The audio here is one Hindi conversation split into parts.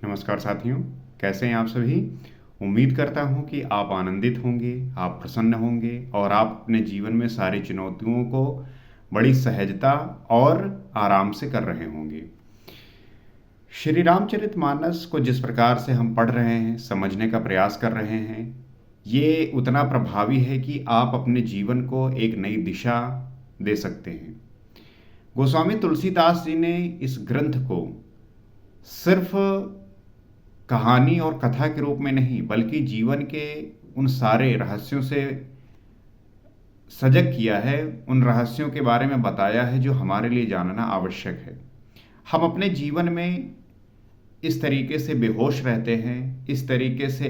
नमस्कार साथियों, कैसे हैं आप सभी? उम्मीद करता हूं कि आप आनंदित होंगे, आप प्रसन्न होंगे और आप अपने जीवन में सारी चुनौतियों को बड़ी सहजता और आराम से कर रहे होंगे। श्री रामचरितमानस को जिस प्रकार से हम पढ़ रहे हैं, समझने का प्रयास कर रहे हैं, ये उतना प्रभावी है कि आप अपने जीवन को एक नई दिशा दे सकते हैं। गोस्वामी तुलसीदास जी ने इस ग्रंथ को सिर्फ कहानी और कथा के रूप में नहीं बल्कि जीवन के उन सारे रहस्यों से सजग किया है, उन रहस्यों के बारे में बताया है जो हमारे लिए जानना आवश्यक है। हम अपने जीवन में इस तरीके से बेहोश रहते हैं, इस तरीके से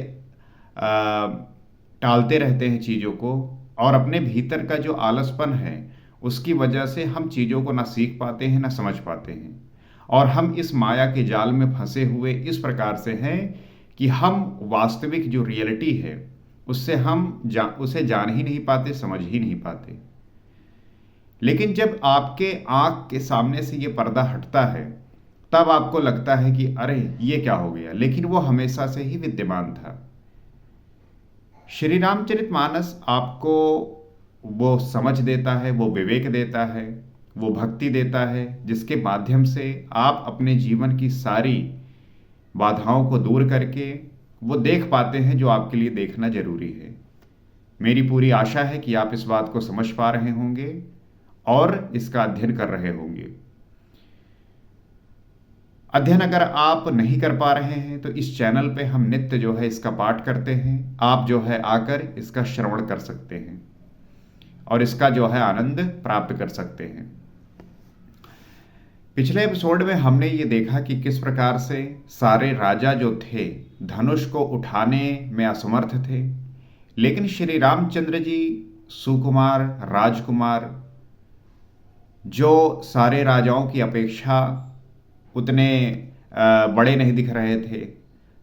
टालते रहते हैं चीज़ों को, और अपने भीतर का जो आलसपन है उसकी वजह से हम चीज़ों को ना सीख पाते हैं ना समझ पाते हैं। और हम इस माया के जाल में फंसे हुए इस प्रकार से हैं कि हम वास्तविक जो रियलिटी है उससे उसे जान ही नहीं पाते, समझ ही नहीं पाते। लेकिन जब आपके आंख के सामने से ये पर्दा हटता है तब आपको लगता है कि अरे ये क्या हो गया, लेकिन वो हमेशा से ही विद्यमान था। श्री रामचरितमानस आपको वो समझ देता है, वो विवेक देता है, वो भक्ति देता है, जिसके माध्यम से आप अपने जीवन की सारी बाधाओं को दूर करके वो देख पाते हैं जो आपके लिए देखना जरूरी है। मेरी पूरी आशा है कि आप इस बात को समझ पा रहे होंगे और इसका अध्ययन कर रहे होंगे। अध्ययन अगर आप नहीं कर पा रहे हैं तो इस चैनल पे हम नित्य जो है इसका पाठ करते हैं। आप जो है आकर इसका श्रवण कर सकते हैं और इसका जो है आनंद प्राप्त कर सकते हैं। पिछले एपिसोड में हमने ये देखा कि किस प्रकार से सारे राजा जो थे धनुष को उठाने में असमर्थ थे, लेकिन श्री रामचंद्र जी सुकुमार राजकुमार जो सारे राजाओं की अपेक्षा उतने बड़े नहीं दिख रहे थे,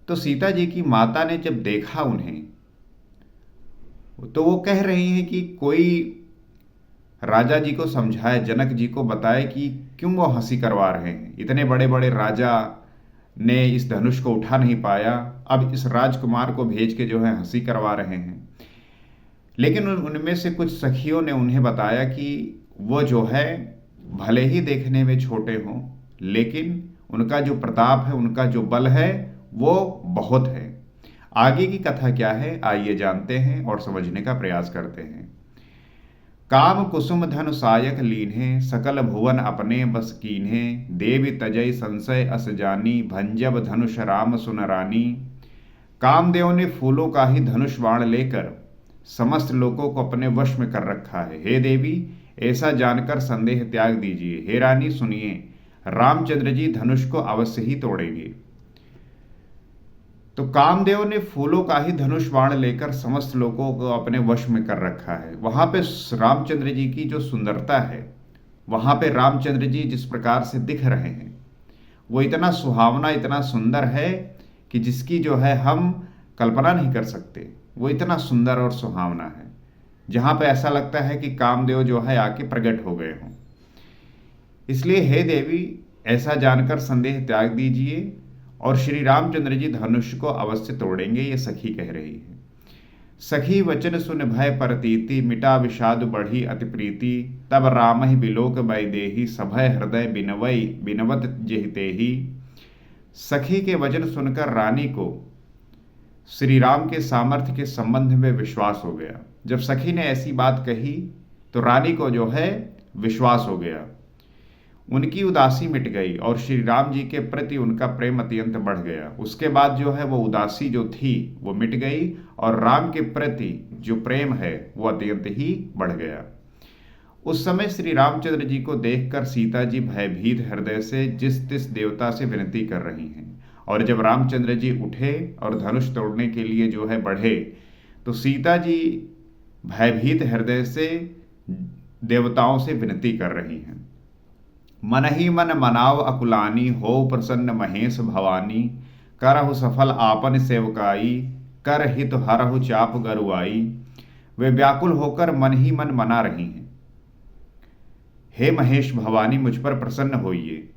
तो सीता जी की माता ने जब देखा उन्हें तो वो कह रही हैं कि कोई राजा जी को समझाए, जनक जी को बताए कि क्यों वो हंसी करवा रहे हैं। इतने बड़े बड़े राजा ने इस धनुष को उठा नहीं पाया, अब इस राजकुमार को भेज के जो है हंसी करवा रहे हैं। लेकिन उनमें से कुछ सखियों ने उन्हें बताया कि वो जो है भले ही देखने में छोटे हों, लेकिन उनका जो प्रताप है, उनका जो बल है वो बहुत है। आगे की कथा क्या है आइए जानते हैं और समझने का प्रयास करते हैं। काम कुसुम धन सायक लीन्हे, सकल भुवन अपने बस कीन्हे, देवी तजय संशय अस जानी, भंजब धनुष राम सुन रानी। कामदेव ने फूलों का ही धनुष बाण लेकर समस्त लोगों को अपने वश में कर रखा है। हे देवी, ऐसा जानकर संदेह त्याग दीजिए। हे रानी सुनिए, रामचंद्र जी धनुष को अवश्य ही तोड़ेंगे। तो कामदेव ने फूलों का ही धनुष बाण लेकर समस्त लोगों को अपने वश में कर रखा है। वहां पे रामचंद्र जी की जो सुंदरता है, वहां पे रामचंद्र जी जिस प्रकार से दिख रहे हैं वो इतना सुहावना, इतना सुंदर है कि जिसकी जो है हम कल्पना नहीं कर सकते। वो इतना सुंदर और सुहावना है जहां पे ऐसा लगता है कि कामदेव जो है आके प्रकट हो गए हों। इसलिए हे देवी, ऐसा जानकर संदेह त्याग दीजिए और श्री रामचंद्र जी धनुष को अवश्य तोड़ेंगे, ये सखी कह रही है। सखी वचन सुन भय परतीति, मिटा विषाद बढ़ी अति प्रीति, तब राम ही बिलोक वैदेही, सभय हृदय बिनवई बिनवत जेहिते ही। सखी के वचन सुनकर रानी को श्री राम के सामर्थ्य के संबंध में विश्वास हो गया। जब सखी ने ऐसी बात कही तो रानी को जो है विश्वास हो गया, उनकी उदासी मिट गई और श्री राम जी के प्रति उनका प्रेम अत्यंत बढ़ गया। उसके बाद जो है वो उदासी जो थी वो मिट गई और राम के प्रति जो प्रेम है वो अत्यंत ही बढ़ गया। उस समय श्री रामचंद्र जी को देखकर सीता जी भयभीत हृदय से जिस तिस देवता से विनती कर रही हैं, और जब रामचंद्र जी उठे और धनुष तोड़ने के लिए जो है बढ़े तो सीता जी भयभीत हृदय से देवताओं से विनती कर रही हैं। मन ही मन मनाव अकुलानी, हो प्रसन्न महेश भवानी, करहु सफल आपन सेवकाई, कर हित हरहु चाप गरुआई। वे व्याकुल होकर मन ही मन मना रही हैं, हे महेश भवानी मुझ पर प्रसन्न होइए।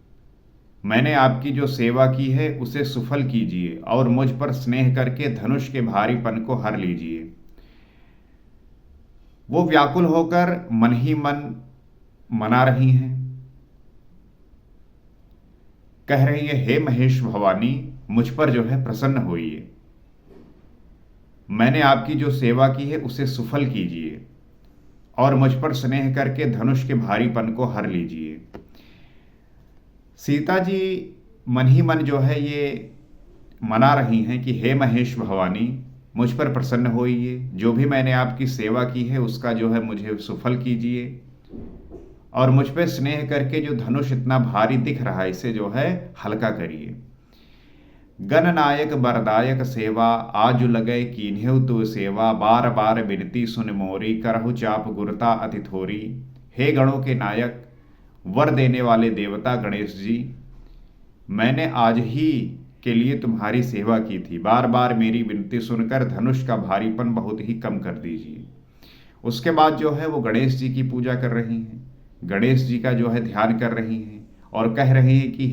मैंने आपकी जो सेवा की है उसे सुफल कीजिए और मुझ पर स्नेह करके धनुष के भारीपन को हर लीजिए। वो व्याकुल होकर मन ही मन मना रही हैं, कह रही है, हे महेश भवानी, मुझ पर जो है प्रसन्न होइए। मैंने आपकी जो सेवा की है उसे सुफल कीजिए और मुझ पर स्नेह करके धनुष के भारीपन को हर लीजिए। सीता जी मन ही मन जो है ये मना रही हैं कि हे महेश भवानी, मुझ पर प्रसन्न होइए, जो भी मैंने आपकी सेवा की है उसका जो है मुझे सुफल कीजिए और मुझ पर स्नेह करके जो धनुष इतना भारी दिख रहा है इसे जो है हल्का करिए। गणनायक बरदायक सेवा आजु लगे कीन्हेउ तु सेवा, बार बार बिनती सुन मोरी, करहु चाप गुरता अति थोरी। हे गणों के नायक, वर देने वाले देवता गणेश जी, मैंने आज ही के लिए तुम्हारी सेवा की थी, बार बार मेरी विनती सुनकर धनुष का भारीपन बहुत ही कम कर दीजिए। उसके बाद जो है वो गणेश जी की पूजा कर रही हैं, गणेश जी का जो है ध्यान कर रही हैं और कह रही हैं कि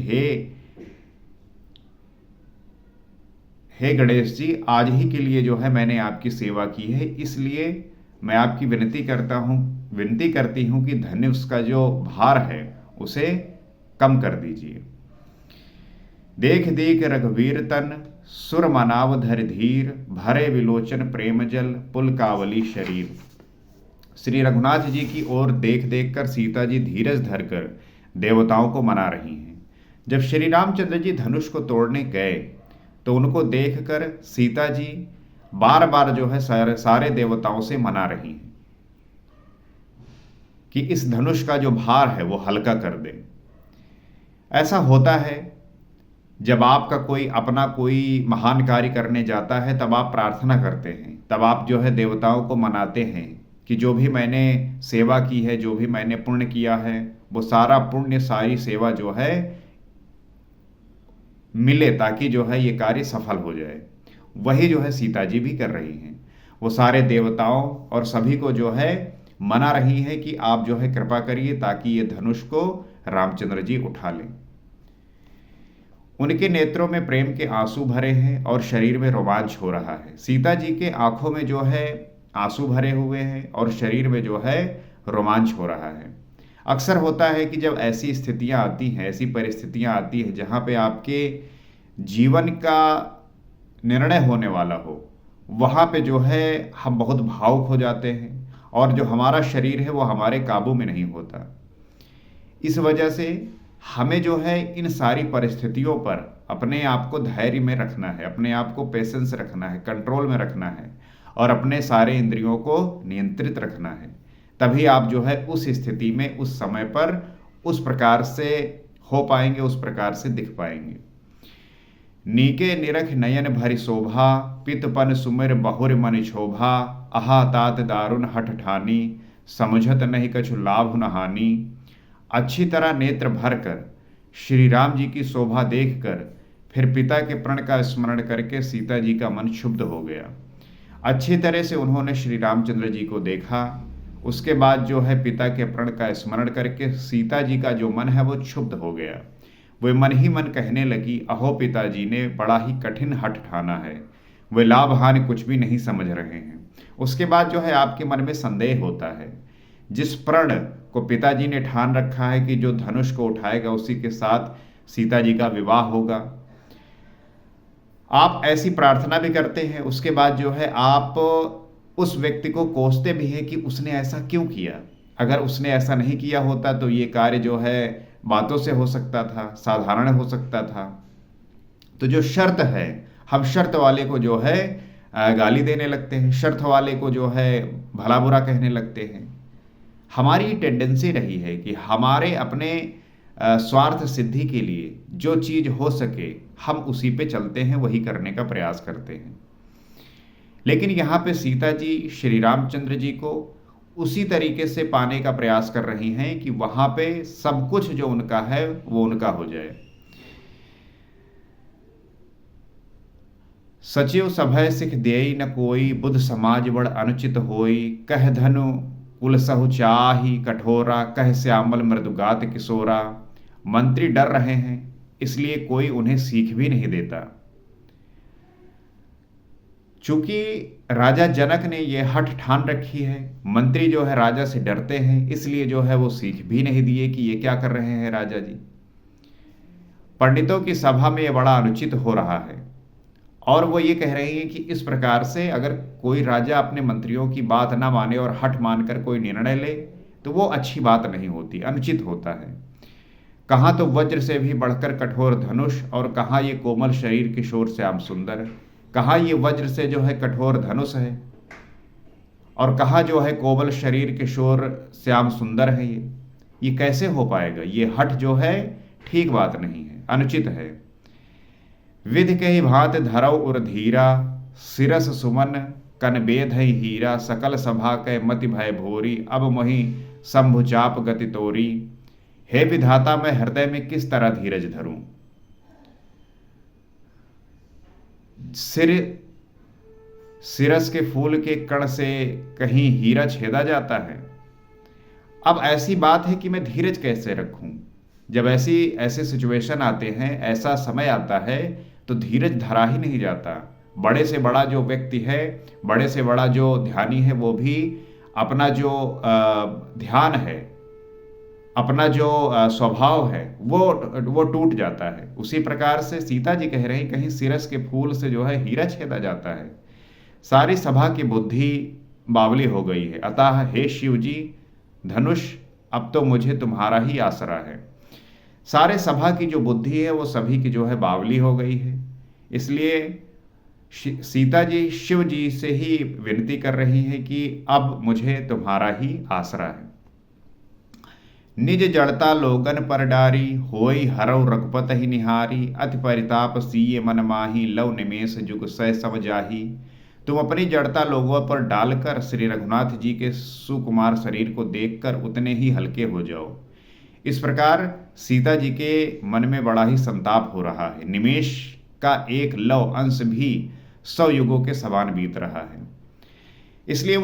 हे गणेश जी, आज ही के लिए जो है मैंने आपकी सेवा की है, इसलिए मैं आपकी विनती करती हूं कि धनुष का जो भार है उसे कम कर दीजिए। देख देख रघुवीर तन, सुर मनाव धर धीर, भरे विलोचन प्रेम जल, पुल कावली शरीर। श्री रघुनाथ जी की ओर देख देख कर सीता जी धीरज धरकर देवताओं को मना रही हैं। जब श्री रामचंद्र जी धनुष को तोड़ने गए तो उनको देखकर सीता जी बार बार जो है सारे देवताओं से मना रही हैं कि इस धनुष का जो भार है वो हल्का कर दे। ऐसा होता है जब आपका कोई महान कार्य करने जाता है, तब आप प्रार्थना करते हैं, तब आप जो है देवताओं को मनाते हैं कि जो भी मैंने सेवा की है, जो भी मैंने पुण्य किया है, वो सारा पुण्य, सारी सेवा जो है मिले, ताकि जो है ये कार्य सफल हो जाए। वही जो है सीता जी भी कर रही हैं। वो सारे देवताओं और सभी को जो है मना रही है कि आप जो है कृपा करिए ताकि ये धनुष को रामचंद्र जी उठा लें। उनके नेत्रों में प्रेम के आंसू भरे हैं और शरीर में रोमांच हो रहा है। सीता जी के आंखों में जो है आंसू भरे हुए हैं और शरीर में जो है रोमांच हो रहा है। अक्सर होता है कि जब ऐसी स्थितियां आती हैं, ऐसी परिस्थितियां आती हैं जहां पे आपके जीवन का निर्णय होने वाला हो, वहां पे जो है हम बहुत भावुक हो जाते हैं और जो हमारा शरीर है वो हमारे काबू में नहीं होता। इस वजह से हमें जो है इन सारी परिस्थितियों पर अपने आप को धैर्य में रखना है, अपने आप को पेशेंस रखना है, कंट्रोल में रखना है और अपने सारे इंद्रियों को नियंत्रित रखना है। तभी आप जो है उस स्थिति में, उस समय पर उस प्रकार से हो पाएंगे, उस प्रकार से दिख पाएंगे। नीके निरख नयन भरि शोभा, पितपन सुमिर बहुर मन क्षोभा, अहा तात दारुण हठ ठानी, समझत नहीं कछु लाभ न हानि। अच्छी तरह नेत्र भरकर श्री राम जी की शोभा देखकर फिर पिता के प्रण का स्मरण करके सीता जी का मन क्षुब्ध हो गया। अच्छी तरह से उन्होंने श्री रामचंद्र जी को देखा। उसके बाद जो है पिता के प्रण का स्मरण करके सीता जी का जो मन है वो क्षुब्ध हो गया। वे मन ही मन कहने लगी, अहो पिताजी ने बड़ा ही कठिन हठ ठाना है, वे लाभ हानि कुछ भी नहीं समझ रहे हैं। उसके बाद जो है आपके मन में संदेह होता है। जिस प्रण को पिताजी ने ठान रखा है कि जो धनुष को उठाएगा उसी के साथ सीता जी का विवाह होगा, आप ऐसी प्रार्थना भी करते हैं। उसके बाद जो है आप उस व्यक्ति को कोसते भी हैं कि उसने ऐसा क्यों किया। अगर उसने ऐसा नहीं किया होता तो ये कार्य जो है बातों से हो सकता था, साधारण हो सकता था। तो जो शर्त है, हम शर्त वाले को जो है गाली देने लगते हैं, शर्त वाले को जो है भला बुरा कहने लगते हैं। हमारी टेंडेंसी रही है कि हमारे अपने स्वार्थ सिद्धि के लिए जो चीज हो सके हम उसी पे चलते हैं, वही करने का प्रयास करते हैं। लेकिन यहाँ पे सीता जी श्री रामचंद्र जी को उसी तरीके से पाने का प्रयास कर रही हैं कि वहां पे सब कुछ जो उनका है वो उनका हो जाए। सचिव सभय सिख देई न कोई, बुद्ध समाज बड़ अनुचित होई, कह धनु कुल सहु चाही कठोरा, कह श्यामल मृदुगात किशोरा। मंत्री डर रहे हैं इसलिए कोई उन्हें सीख भी नहीं देता। चूंकि राजा जनक ने यह हठ ठान रखी है, मंत्री जो है राजा से डरते हैं, इसलिए जो है वो सीख भी नहीं दिए कि ये क्या कर रहे हैं राजा जी। पंडितों की सभा में यह बड़ा अनुचित हो रहा है और वो ये कह रहे हैं कि इस प्रकार से अगर कोई राजा अपने मंत्रियों की बात ना माने और हठ मानकर कोई निर्णय ले तो वो अच्छी बात नहीं होती, अनुचित होता है। कहाँ तो वज्र से भी बढ़कर कठोर धनुष और कहाँ ये कोमल शरीर किशोर श्याम सुंदर, कहाँ ये वज्र से जो है कठोर धनुष है और कहाँ जो है कोमल शरीर किशोर श्याम सुंदर है। ये कैसे हो पाएगा? ये हठ जो है ठीक बात नहीं है, अनुचित है। विधि के ही भांत धरव उर धीरा, सिरस सुमन कन बेध हीरा, सकल सभा के मति भय भोरी, अब मोहि शंभु चाप गति तोरी, हे विधाता मैं हृदय में किस तरह धीरज धरूं। सिरस के फूल के कण से कहीं हीरा छेदा जाता है। अब ऐसी बात है कि मैं धीरज कैसे रखूं? जब ऐसे सिचुएशन आते हैं, ऐसा समय आता है तो धीरज धरा ही नहीं जाता। बड़े से बड़ा जो व्यक्ति है, बड़े से बड़ा जो ध्यानी है, वो भी अपना जो ध्यान है, अपना जो स्वभाव है वो टूट जाता है। उसी प्रकार से सीता जी कह रहे हैं कहीं सिरस के फूल से जो है हीरा छेदा जाता है। सारी सभा की बुद्धि बावली हो गई है। अतः हे शिव जी धनुष, अब तो मुझे तुम्हारा ही आसरा है। सारे सभा की जो बुद्धि है वो सभी की जो है बावली हो गई है। इसलिए सीता जी शिव जी से ही विनती कर रही हैं कि अब मुझे तुम्हारा ही आसरा है। निज जड़ता लोगन पर डारी, होई हरव रघुपत ही निहारी, अति परिताप सीये मन माही, लव निमेष जुग सह सब जाही। तुम अपनी जड़ता लोगों पर डालकर श्री रघुनाथ जी के सुकुमार शरीर को देखकर उतने ही हल्के हो जाओ। इस प्रकार सीता जी के मन में बड़ा ही संताप हो रहा है। निमेष का एक लव अंश भी 100 युगों के समान बीत रहा है। इसलिए वो